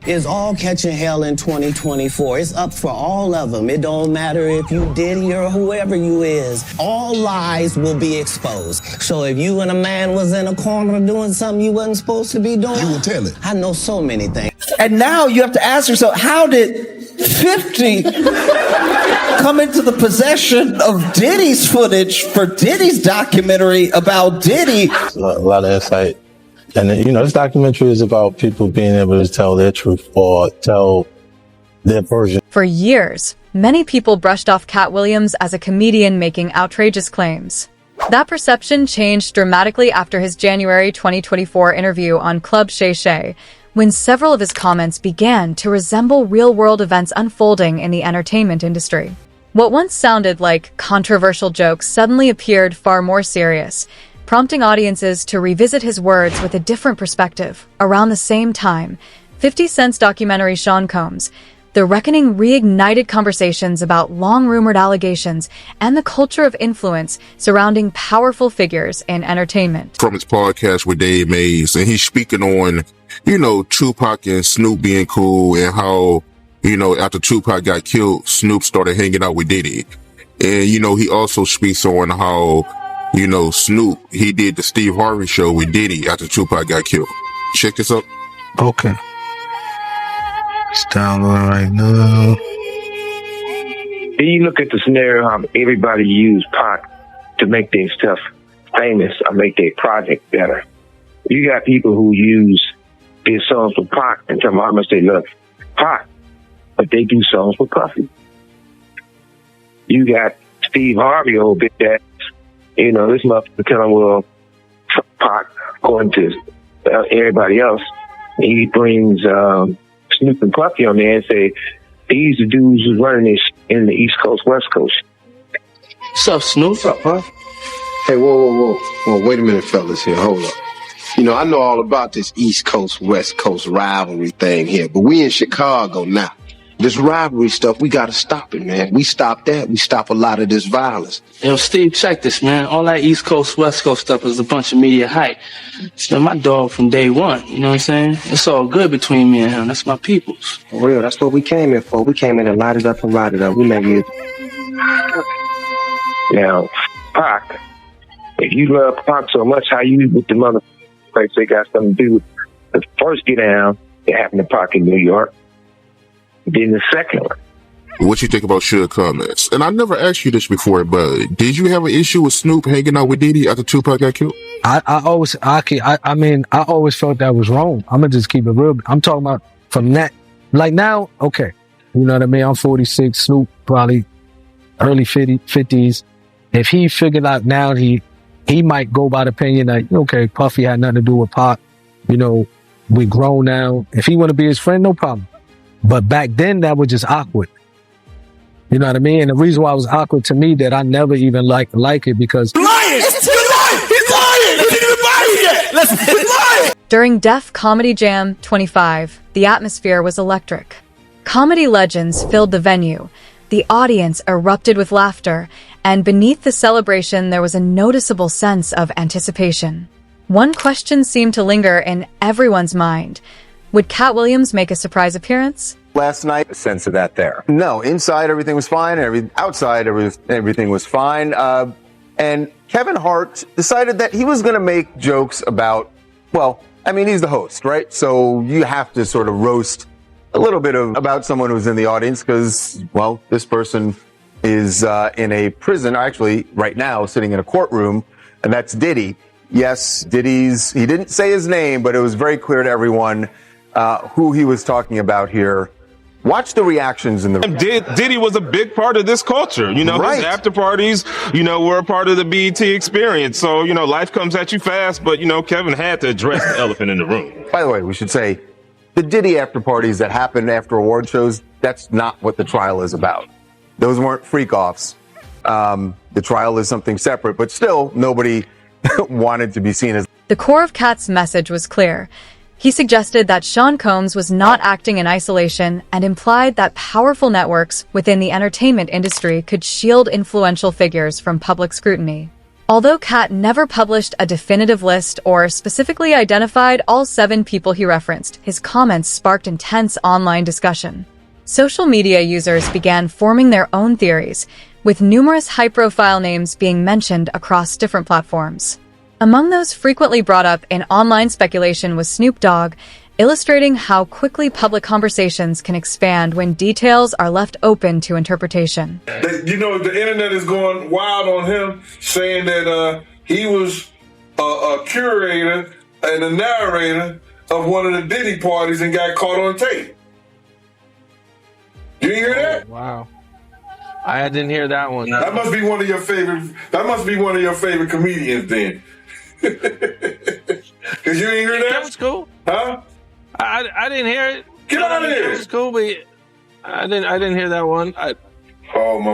is all catching hell in 2024. It's up for all of them. It don't matter if you Diddy or whoever you is. All lies will be exposed. So if you and a man was in a corner doing something you wasn't supposed to be doing, you would tell it. I know so many things. And now you have to ask yourself, how did 50 come into the possession of Diddy's footage for Diddy's documentary about Diddy? A lot of insight. And, this documentary is about people being able to tell their truth or tell their version. For years, many people brushed off Katt Williams as a comedian making outrageous claims. That perception changed dramatically after his January 2024 interview on Club Shay Shay, when several of his comments began to resemble real-world events unfolding in the entertainment industry. What once sounded like controversial jokes suddenly appeared far more serious, prompting audiences to revisit his words with a different perspective. Around the same time, 50 Cent's documentary Sean Combs, The Reckoning reignited conversations about long-rumored allegations and the culture of influence surrounding powerful figures in entertainment. From his podcast with Dave Mays, and he's speaking on, Tupac and Snoop being cool and how, after Tupac got killed, Snoop started hanging out with Diddy. And, he also speaks on how, Snoop, he did the Steve Harvey show with Diddy after Tupac got killed. Check this out. Okay. It's downloading right now. Then you look at the scenario how everybody used Pac to make their stuff famous or make their project better. You got people who use their songs for Pac and tell them how much they love Pac, but they do songs for Puffy. You got Steve Harvey, old bitch ass. This motherfucker telling, well, Pac going to everybody else. And he brings Snoop and Puffy on there and say, these are dudes who's running this in the East Coast, West Coast. What's up, Snoop? What's up, huh? Hey, whoa. Wait a minute, fellas here. Hold up. I know all about this East Coast, West Coast rivalry thing here, but we in Chicago now. This rivalry stuff, we gotta stop it, man. We stop that, we stop a lot of this violence. Yo, Steve, check this, man. All that East Coast, West Coast stuff is a bunch of media hype. It's been my dog from day one, you know what I'm saying? It's all good between me and him. That's my peoples. For real, that's what we came in for. We came in to light it up and ride it up. We make music. Now, Pac, if you love Pac so much, how you with the mother place they got something to do with the first get down that happened to Pac in New York. Then the second one. What you think about Suge comments? And I never asked you this before, but did you have an issue with Snoop hanging out with Diddy after Tupac got killed? I always felt that was wrong. I'm gonna just keep it real. I'm talking about from that, like now, okay. You know what I mean? I'm 46, Snoop probably early 50s. If he figured out now, he might go by the opinion that, okay, Puffy had nothing to do with Pac. We grown now. If he want to be his friend, no problem. But back then, that was just awkward. You know what I mean? And the reason why it was awkward to me that I never even like it because... He's lying! He's lying! He didn't even buy it yet! He's lying! During Def Comedy Jam 25, the atmosphere was electric. Comedy legends filled the venue. The audience erupted with laughter, and beneath the celebration, there was a noticeable sense of anticipation. One question seemed to linger in everyone's mind. Would Katt Williams make a surprise appearance? Last night, a sense of that there. No, inside everything was fine, and outside everything was fine. And Kevin Hart decided that he was going to make jokes about, he's the host, right? So you have to sort of roast a little bit about someone who's in the audience because, this person is in a prison, actually right now sitting in a courtroom, and that's Diddy. Yes, he didn't say his name, but it was very clear to everyone who he was talking about here. Watch the reactions in the room. Diddy was a big part of this culture. Right. His after parties, were a part of the BET experience. So, life comes at you fast, but, Kevin had to address the elephant in the room. By the way, we should say the Diddy after parties that happen after award shows, that's not what the trial is about. Those weren't freak-offs. The trial is something separate, but still nobody wanted to be seen as... The core of Katt's message was clear. He suggested that Sean Combs was not acting in isolation and implied that powerful networks within the entertainment industry could shield influential figures from public scrutiny. Although Katt never published a definitive list or specifically identified all 7 people he referenced, his comments sparked intense online discussion. Social media users began forming their own theories, with numerous high-profile names being mentioned across different platforms. Among those frequently brought up in online speculation was Snoop Dogg, illustrating how quickly public conversations can expand when details are left open to interpretation. You know, the internet is going wild on him, saying that he was a curator and a narrator of one of the Diddy parties and got caught on tape. You didn't hear that? Wow. I didn't hear that one. That must be one of your favorite. That must be one of your favorite comedians, then. Cause you didn't hear that? That was cool. Huh? I didn't hear it. Get out of here. It was cool, but I didn't hear that one.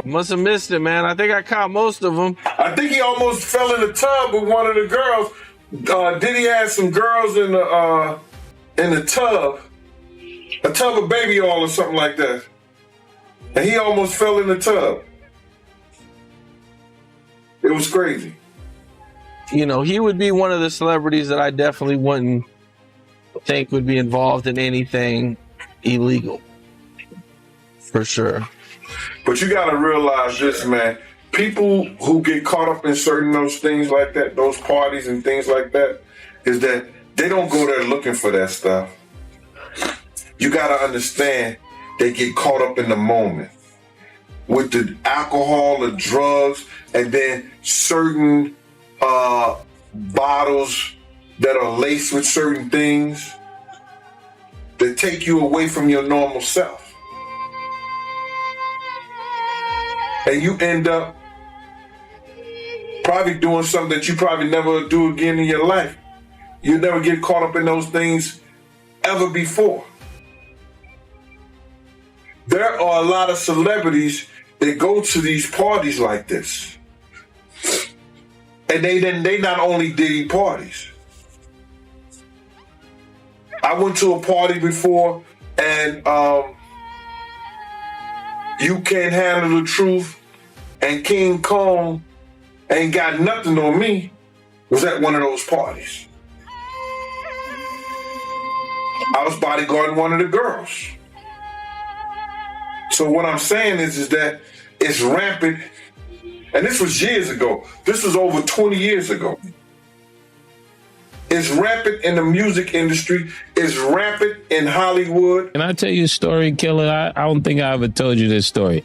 Must have missed it, man. I think I caught most of them. I think he almost fell in the tub with one of the girls. Diddy had some girls in the tub, a tub of baby oil or something like that, and he almost fell in the tub. It was crazy. You know, he would be one of the celebrities that I definitely wouldn't think would be involved in anything illegal. For sure. But you got to realize this, man. People who get caught up in certain those things like that, those parties and things like that, is that they don't go there looking for that stuff. You got to understand, they get caught up in the moment with the alcohol, the drugs, and then certain bottles that are laced with certain things that take you away from your normal self. And you end up probably doing something that you probably never do again in your life. You'll never get caught up in those things ever before. There are a lot of celebrities that go to these parties like this. And they not only Diddy parties. I went to a party before and You Can't Handle the Truth and King Kong Ain't Got Nothing on Me was at one of those parties. I was bodyguarding one of the girls. So what I'm saying is that it's rampant. And this was years ago. This was over 20 years ago. It's rampant in the music industry. It's rampant in Hollywood. Can I tell you a story, Killer? I don't think I ever told you this story.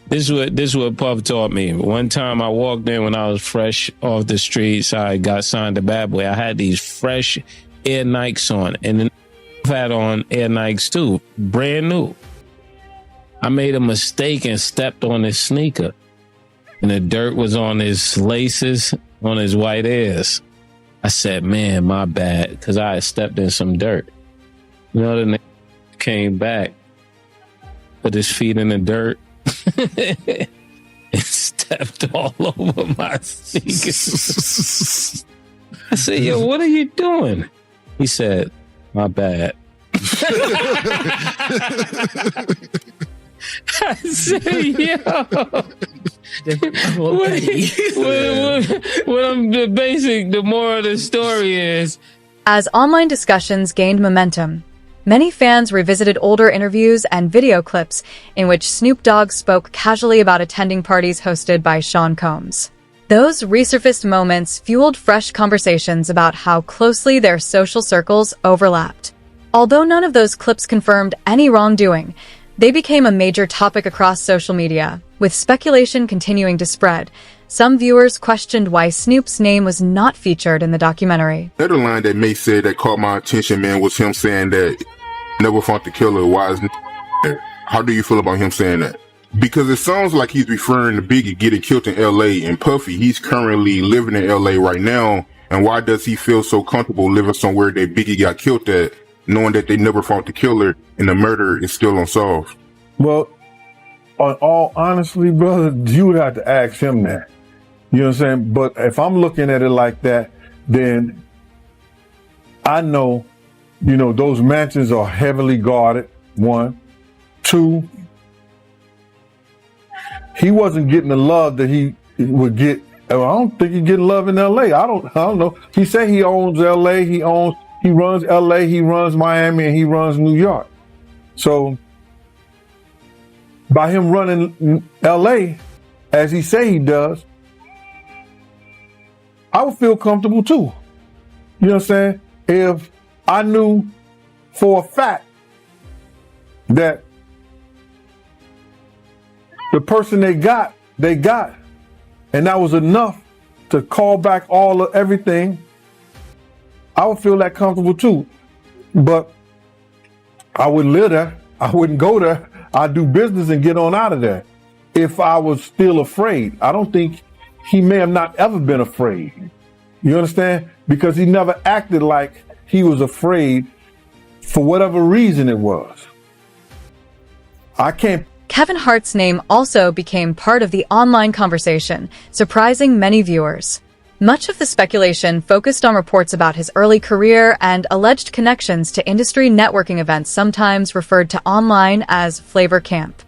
This is what Puff taught me. One time I walked in when I was fresh off the streets. I got signed to Bad Boy. I had these fresh Air Nikes on, and then I had on Air Nikes too, brand new. I made a mistake and stepped on his sneaker, and the dirt was on his laces, on his white Airs. I said, man, my bad, because I had stepped in some dirt. You know, the nigga came back, put his feet in the dirt, and stepped all over my sneakers. I said, yo, what are you doing? He said, my bad. I said, yo. The moral of the story is, as online discussions gained momentum, many fans revisited older interviews and video clips in which Snoop Dogg spoke casually about attending parties hosted by Sean Combs. Those resurfaced moments fueled fresh conversations about how closely their social circles overlapped. Although none of those clips confirmed any wrongdoing, they became a major topic across social media, with speculation continuing to spread. Some viewers questioned why Snoop's name was not featured in the documentary. Another line that May said that caught my attention, man, was him saying that never fought the killer. Why isn't there? How do you feel about him saying that? Because it sounds like he's referring to Biggie getting killed in L.A. and Puffy. He's currently living in L.A. right now. And why does he feel so comfortable living somewhere that Biggie got killed at, knowing that they never fought the killer and the murder is still unsolved? Well, on all honestly, brother, you would have to ask him that. You know what I'm saying? But if I'm looking at it like that, then I know, those mansions are heavily guarded, 1. 2, he wasn't getting the love that he would get I don't think he getting love in L.A. I don't know. He said he owns L.A. He runs L.A. He runs Miami, and he runs New York. So by him running L.A. as he say he does, I would feel comfortable too. You know what I'm saying? If I knew for a fact that the person they got, and that was enough to call back all of everything, I would feel that comfortable too. But I wouldn't live there. I wouldn't go there. I'd do business and get on out of there. If I was still afraid, I don't think he may have not ever been afraid. You understand? Because he never acted like he was afraid for whatever reason it was. I can't. Kevin Hart's name also became part of the online conversation, surprising many viewers. Much of the speculation focused on reports about his early career and alleged connections to industry networking events, sometimes referred to online as Flavor Camp.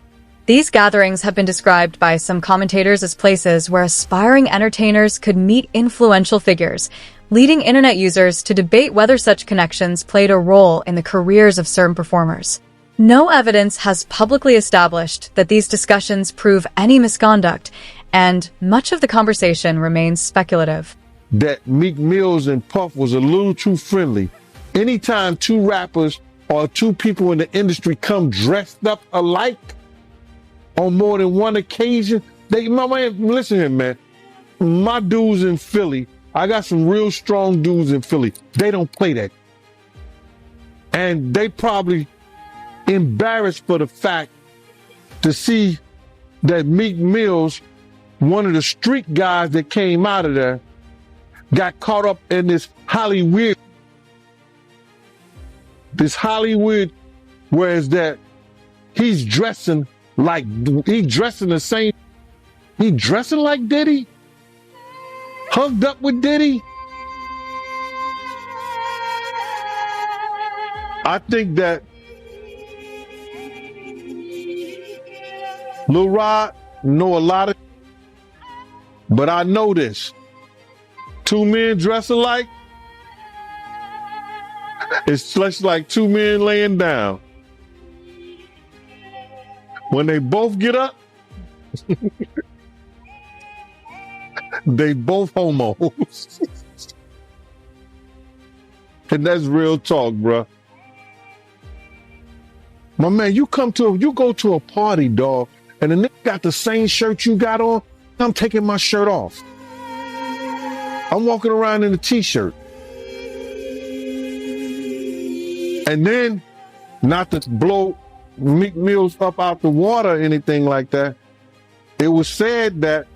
These gatherings have been described by some commentators as places where aspiring entertainers could meet influential figures, leading internet users to debate whether such connections played a role in the careers of certain performers. No evidence has publicly established that these discussions prove any misconduct, and much of the conversation remains speculative. That Meek Mills and Puff was a little too friendly. Anytime two rappers or two people in the industry come dressed up alike on more than one occasion, listen here, man. My dudes in Philly, I got some real strong dudes in Philly. They don't play that. And they probably embarrassed for the fact to see that Meek Mills, one of the street guys that came out of there, got caught up in this Hollywood, whereas that he's dressing like Diddy, hugged up with Diddy. I think that Lil Rod know a lot of, but I know this. Two men dress alike, it's just like two men laying down. When they both get up, they both homos. And that's real talk, bruh. My man, you go to a party, dog, and the nigga got the same shirt you got on, I'm taking my shirt off. I'm walking around in a t-shirt. And then, not to blow Meek Mills up out the water or anything like that, it was said that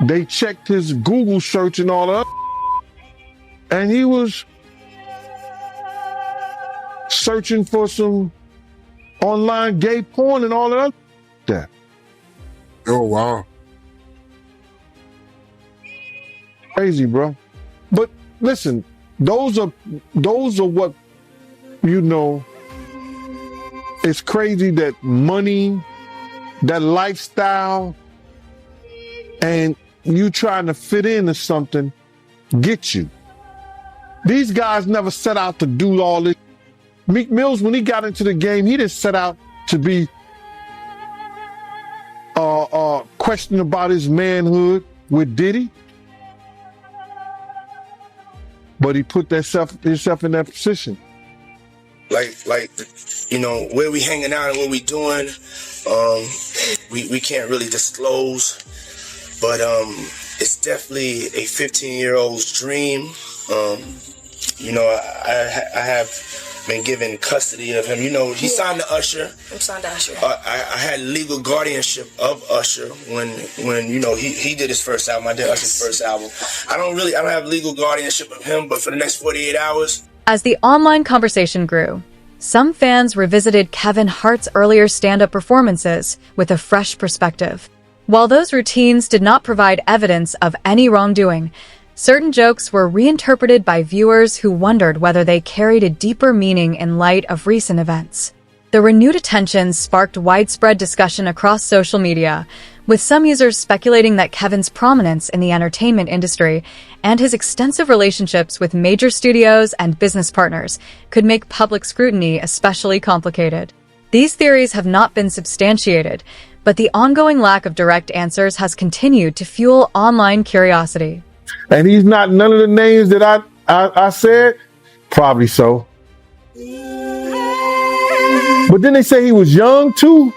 they checked his Google search and all that, and he was searching for some online gay porn and all of that. Oh, wow. Crazy, bro. But listen, those are what, it's crazy that money, that lifestyle, and you trying to fit into something get you. These guys never set out to do all this. Meek Mills, when he got into the game, he didn't set out to be questioning about his manhood with Diddy. But he put himself in that position. Like, where we hanging out and what we doing, we can't really disclose, but it's definitely a 15-year-old's dream. I have been given custody of him. He signed to Usher. I'm signed to Usher. I had legal guardianship of Usher when he did his first album. I did Usher's first album. I don't have legal guardianship of him, but for the next 48 hours. As the online conversation grew, some fans revisited Kevin Hart's earlier stand-up performances with a fresh perspective. While those routines did not provide evidence of any wrongdoing, certain jokes were reinterpreted by viewers who wondered whether they carried a deeper meaning in light of recent events. The renewed attention sparked widespread discussion across social media, with some users speculating that Kevin's prominence in the entertainment industry and his extensive relationships with major studios and business partners could make public scrutiny especially complicated. These theories have not been substantiated, but the ongoing lack of direct answers has continued to fuel online curiosity. And he's not none of the names that I said? Probably so. But then they say he was young too?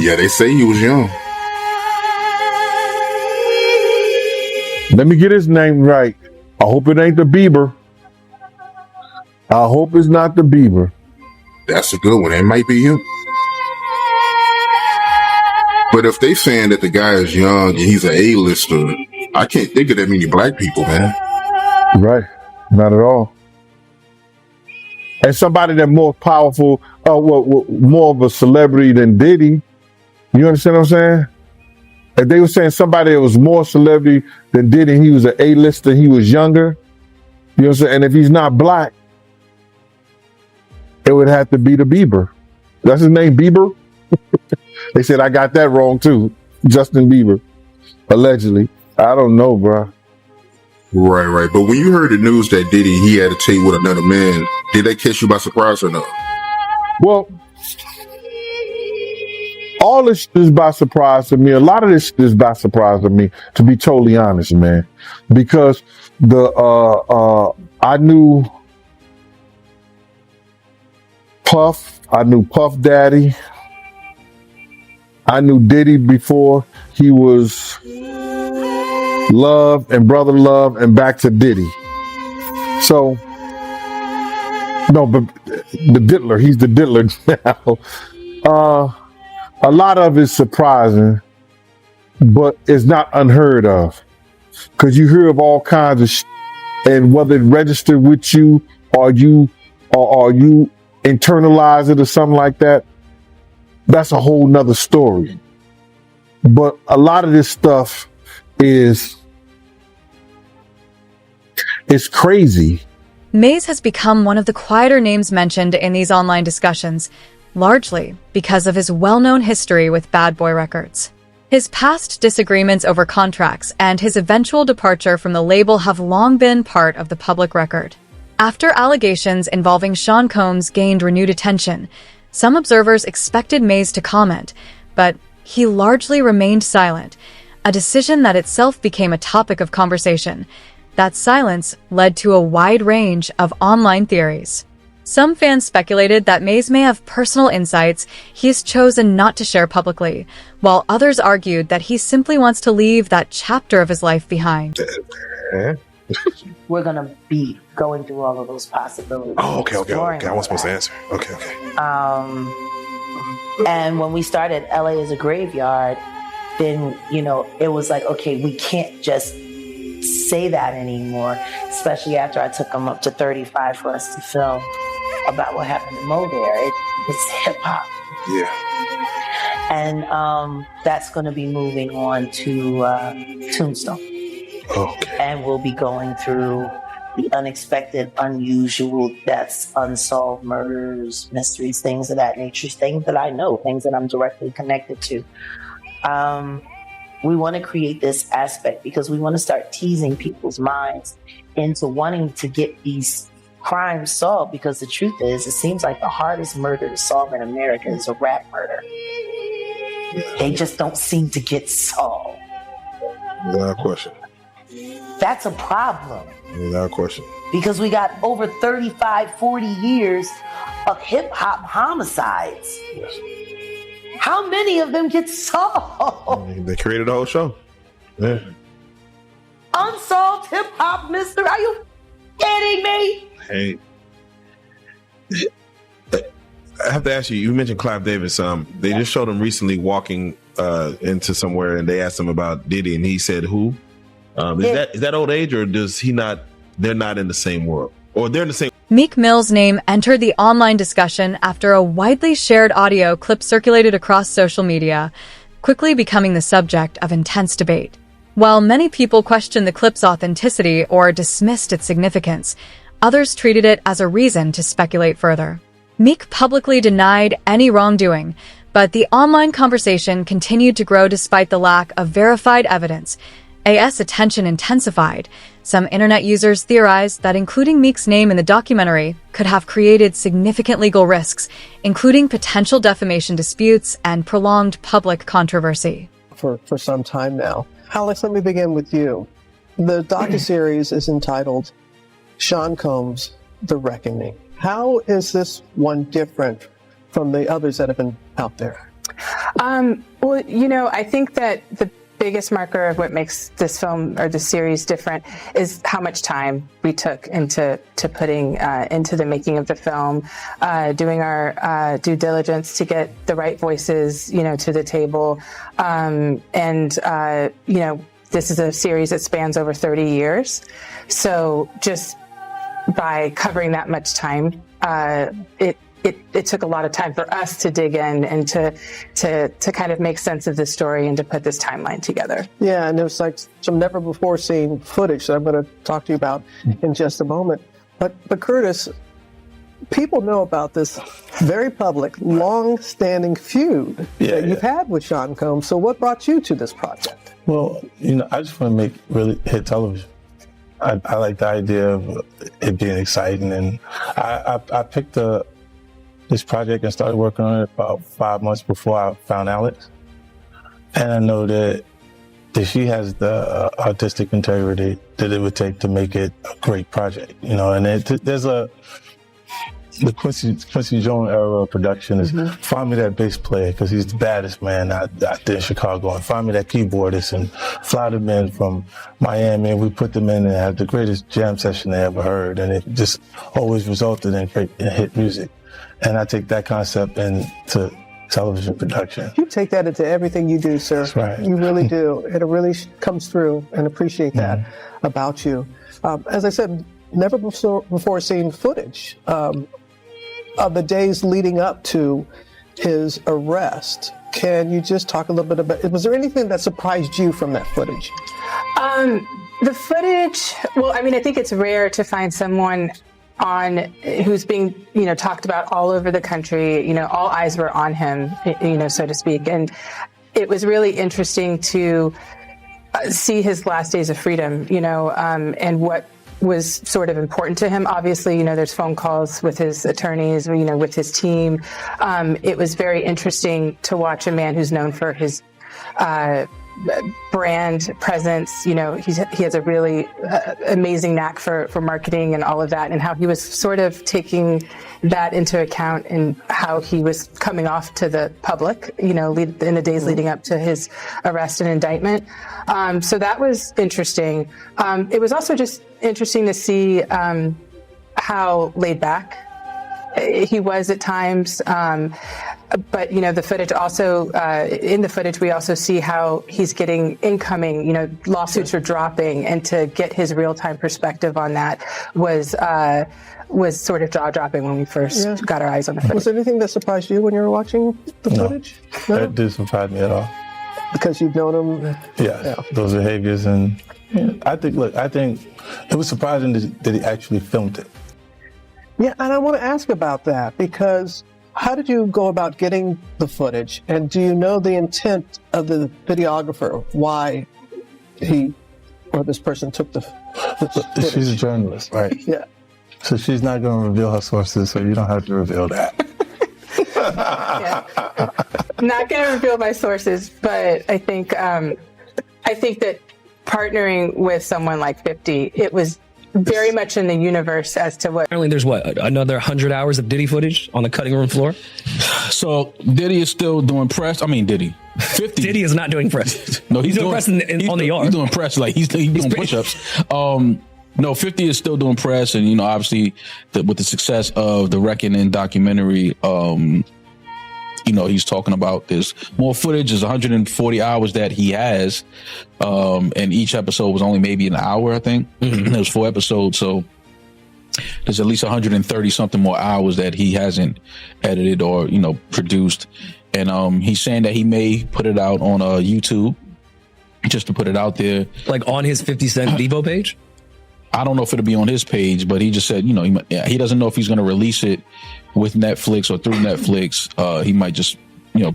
Yeah, they say he was young. Let me get his name right. I hope it ain't the Bieber. I hope it's not the Bieber. That's a good one. It might be him. But if they saying that the guy is young and he's an A-lister, I can't think of that many black people, man. Right. Not at all. And somebody that's more powerful, more of a celebrity than Diddy. You understand what I'm saying? If they were saying somebody that was more celebrity than Diddy, he was an A-lister, he was younger. You know what I'm saying? And if he's not black, it would have to be the Bieber. That's his name, Bieber? They said I got that wrong too. Justin Bieber, allegedly. I don't know, bro. Right. But when you heard the news that Diddy, he had to take with another man, did that catch you by surprise or no? Well, all this is by surprise to me. A lot of this is by surprise to me, to be totally honest, man. Because I knew Puff, I knew Puff Daddy, I knew Diddy before he was Love and Brother Love and back to Diddy. So, no, but the diddler, he's the diddler now. A lot of it's surprising, but it's not unheard of. Because you hear of all kinds of and whether it registered with you or you internalize it or something like that, that's a whole nother story. But a lot of this stuff is crazy. Maze has become one of the quieter names mentioned in these online discussions, largely because of his well-known history with Bad Boy Records. His past disagreements over contracts and his eventual departure from the label have long been part of the public record. After allegations involving Sean Combs gained renewed attention, some observers expected Maze to comment, but he largely remained silent, a decision that itself became a topic of conversation. That silence led to a wide range of online theories. Some fans speculated that Maze may have personal insights he has chosen not to share publicly, while others argued that he simply wants to leave that chapter of his life behind. We're going to be going through all of those possibilities. Oh, okay. I wasn't supposed to answer. Okay. And when we started LA as a graveyard, then, it was like, okay, we can't just say that anymore, especially after I took them up to 35 for us to film about what happened to Mo there. It's hip hop. Yeah. And that's going to be moving on to Tombstone. Okay. And we'll be going through the unexpected, unusual deaths, unsolved murders, mysteries, things of that nature, things that I know, things that I'm directly connected to. We want to create this aspect because we want to start teasing people's minds into wanting to get these crimes solved, because the truth is, it seems like the hardest murder to solve in America is a rap murder. They just don't seem to get solved. Without question. That's a problem. Without question. Because we got over 35, 40 years of hip-hop homicides. Yes. How many of them get solved? They created a whole show. Yeah. Unsolved hip-hop mystery? Are you kidding me? Hey. I have to ask you, you mentioned Clive Davis. They just showed him recently walking into somewhere, and they asked him about Diddy, and he said, who? Is that old age, or does he not, they're not in the same world? Or they're in the same. Meek Mill's name entered the online discussion after a widely shared audio clip circulated across social media, quickly becoming the subject of intense debate. While many people questioned the clip's authenticity or dismissed its significance, others treated it as a reason to speculate further. Meek publicly denied any wrongdoing, but the online conversation continued to grow despite the lack of verified evidence. As attention intensified, some internet users theorized that including Meek's name in the documentary could have created significant legal risks, including potential defamation disputes and prolonged public controversy. For some time now. Alex, let me begin with you. The docuseries is entitled Sean Combs, The Reckoning. How is this one different from the others that have been out there? Well, you know, I think that the biggest marker of what makes this film or this series different is how much time we took into putting into the making of the film, doing our due diligence to get the right voices, you know, to the table. You know, this is a series that spans over 30 years. So just by covering that much time, it took a lot of time for us to dig in and to kind of make sense of this story and to put this timeline together. Yeah, and there's like some never before seen footage that I'm going to talk to you about in just a moment. But Curtis, people know about this very public, long-standing feud that you've had with Sean Combs. So what brought you to this project? Well, you know, I just want to make really hit television. I like the idea of it being exciting, and I picked this project and started working on it about 5 months before I found Alex. And I know that she has the artistic integrity that it would take to make it a great project, you know. And there's the Quincy Jones era of production is find me that bass player because he's the baddest man out there in Chicago, and find me that keyboardist and fly them in from Miami, and we put them in and have the greatest jam session they ever heard, and it just always resulted in great hit music. And I take that concept into television production. You take that into everything you do, sir. That's right. You really do. It really comes through, and appreciate that about you. As I said, never before seen footage of the days leading up to his arrest. Can you just talk a little bit about, was there anything that surprised you from that footage? The footage, well, I mean, I think it's rare to find someone who's being, you know, talked about all over the country. You know, all eyes were on him, you know, so to speak. And it was really interesting to see his last days of freedom, you know, and what was sort of important to him. Obviously, you know, there's phone calls with his attorneys, you know, with his team. It was very interesting to watch a man who's known for his brand presence. You know, he has a really amazing knack for marketing and all of that, and how he was sort of taking that into account in how he was coming off to the public, you know, in the days leading up to his arrest and indictment. So that was interesting. It was also just interesting to see how laid back he was at times. But, you know, the footage also, in the footage, we also see how he's getting incoming, you know, lawsuits are dropping, and to get his real-time perspective on that was sort of jaw-dropping when we first got our eyes on the footage. Was there anything that surprised you when you were watching the footage? No, that didn't surprise me at all. Because you've known him? Yeah, those behaviors. And I think it was surprising that he actually filmed it. Yeah, and I want to ask about that, because how did you go about getting the footage? And do you know the intent of the videographer, why he or this person took the footage? She's a journalist, right? Yeah. So she's not going to reveal her sources, so you don't have to reveal that. Not going to reveal my sources, but I think that partnering with someone like 50, it was very much in the universe as to what. Apparently there's another 100 hours of Diddy footage on the cutting room floor. So Diddy is still doing press. I mean, Diddy. 50. Diddy is not doing press. No, he's doing press on the yard. He's doing press, like he's doing push-ups. No, 50 is still doing press, and, you know, obviously with the success of the Reckoning documentary, you know, he's talking about this more footage. There's 140 hours that he has, and each episode was only maybe an hour, I think. There was 4 episodes, so there's at least 130 something more hours that he hasn't edited or, you know, produced. And he's saying that he may put it out on YouTube, just to put it out there, like on his 50 Cent Devo page. I don't know if it'll be on his page, but he just said, you know, he doesn't know if he's going to release it with Netflix or through Netflix. He might just,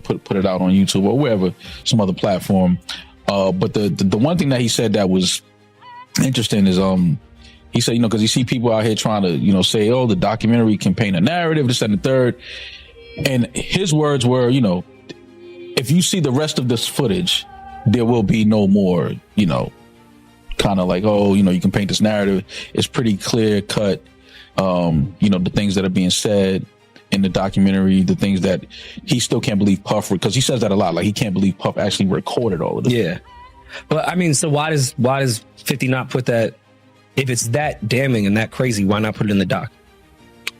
put it out on YouTube or wherever, some other platform. But the one thing that he said that was interesting is, he said, because you see people out here trying to, say, oh, the documentary can paint a narrative, this and the third. And his words were, if you see the rest of this footage, there will be no more, kind of like, oh, you can paint this narrative. It's pretty clear cut, the things that are being said in the documentary, the things that he still can't believe Puff, because he says that a lot. Like, he can't believe Puff actually recorded all of this. Yeah. But I mean, so why does 50 not put that, if it's that damning and that crazy, why not put it in the doc?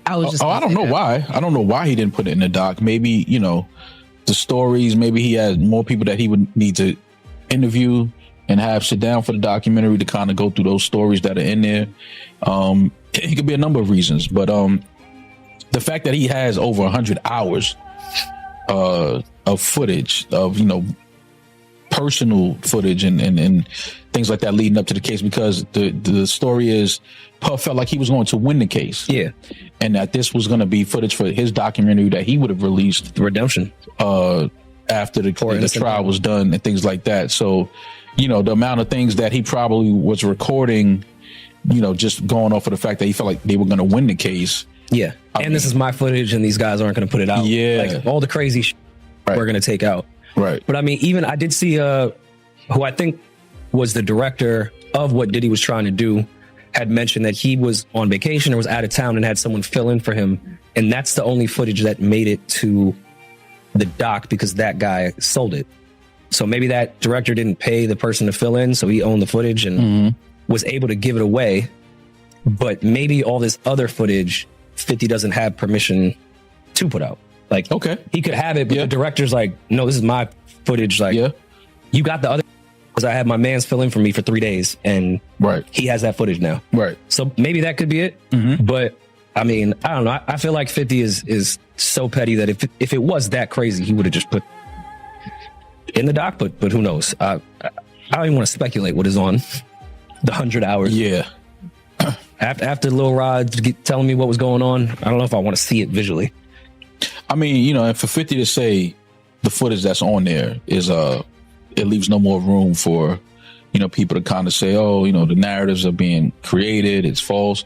I don't know why. I don't know why he didn't put it in the doc. Maybe, the stories, maybe he had more people that he would need to interview and have sit down for the documentary to kind of go through those stories that are in there. It could be a number of reasons, but the fact that he has over 100 hours of footage of, personal footage and things like that leading up to the case, because the story is Puff felt like he was going to win the case. Yeah. And that this was going to be footage for his documentary that he would have released. The redemption. After the trial was done and things like that. So, the amount of things that he probably was recording, just going off of the fact that he felt like they were going to win the case. Yeah. This is my footage and these guys aren't going to put it out. Yeah. Like, all the crazy we're going to take out. Right. But I mean, even I did see who I think was the director of what Diddy was trying to do had mentioned that he was on vacation or was out of town and had someone fill in for him. And that's the only footage that made it to the doc because that guy sold it. So maybe that director didn't pay the person to fill in, so he owned the footage and was able to give it away. But maybe all this other footage, 50 doesn't have permission to put out. Like, okay, he could have it, but the director's like, no, this is my footage. Like, you got the other, because I had my man's fill in for me for 3 days, and he has that footage now. Right. So maybe that could be it. But I mean, I don't know. I feel like 50 is so petty that if it was that crazy, he would have just put in the doc. But who knows? I don't even want to speculate what is on the 100 hours. Yeah. After Lil Rod telling me what was going on, I don't know if I want to see it visually. I mean, and for 50 to say the footage that's on there is it leaves no more room for, people to kind of say, oh, the narratives are being created, it's false.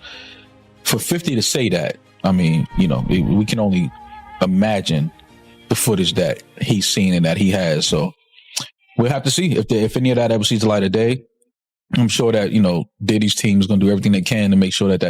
For 50 to say that, I mean, we can only imagine the footage that he's seen and that he has. So we'll have to see if any of that ever sees the light of day. I'm sure that, Diddy's team is going to do everything they can to make sure that